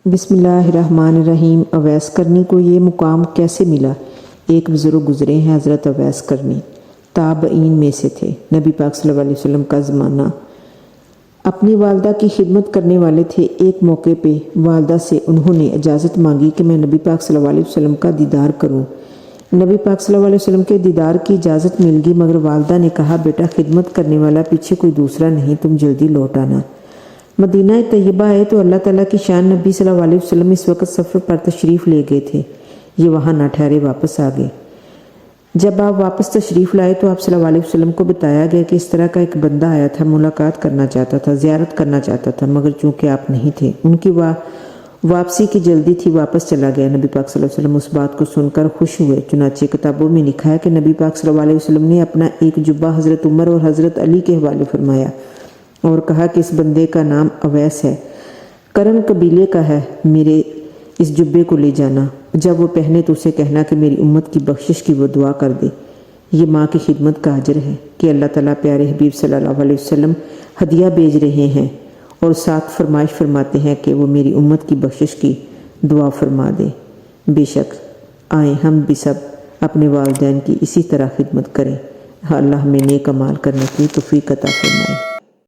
بسم اللہ الرحمن الرحیم۔ اویس کرنی کو یہ مقام کیسے ملا؟ ایک بزرگ گزرے ہیں، حضرت اویس کرنی تابعین میں سے تھے۔ نبی پاک صلی اللہ علیہ وسلم کا زمانہ اپنی والدہ کی خدمت کرنے والے تھے۔ ایک موقع پہ والدہ سے انہوں نے اجازت مانگی کہ میں نبی پاک صلی اللہ علیہ وسلم کا دیدار کروں۔ نبی پاک صلی اللہ علیہ وسلم کے دیدار کی اجازت مل گئی، مگر والدہ نے کہا بیٹا خدمت کرنے والا پیچھے کوئی دوسرا نہیں، تم جلدی لوٹ آنا۔ مدینہ طیبہ آئے تو اللہ تعالیٰ کی شان، نبی صلی اللہ علیہ وسلم اس وقت سفر پر تشریف لے گئے تھے۔ یہ وہاں نہ ٹھہرے، واپس آ گئے۔ جب آپ واپس تشریف لائے تو آپ صلی اللہ علیہ وسلم کو بتایا گیا کہ اس طرح کا ایک بندہ آیا تھا، ملاقات کرنا چاہتا تھا، زیارت کرنا چاہتا تھا، مگر چونکہ آپ نہیں تھے، ان کی واپسی کی جلدی تھی، واپس چلا گیا۔ نبی پاک صلی اللہ علیہ وسلم اس بات کو سن کر خوش ہوئے۔ چنانچہ کتابوں میں لکھا ہے کہ نبی پاک صلی اللہ علیہ وسلم نے اپنا ایک جبہ حضرت عمر اور حضرت علی کے حوالے فرمایا اور کہا کہ اس بندے کا نام اویس ہے، کرن قبیلے کا ہے، میرے اس جبے کو لے جانا، جب وہ پہنے تو اسے کہنا کہ میری امت کی بخشش کی وہ دعا کر دے۔ یہ ماں کی خدمت کا اجر ہے کہ اللہ تعالیٰ پیارے حبیب صلی اللہ علیہ وسلم ہدیہ بھیج رہے ہیں اور ساتھ فرمائش فرماتے ہیں کہ وہ میری امت کی بخشش کی دعا فرما دے۔ بے شک آئیں ہم بھی سب اپنے والدین کی اسی طرح خدمت کریں۔ اللہ ہمیں نیک اعمال کرنے کی توفیق عطا فرمائے۔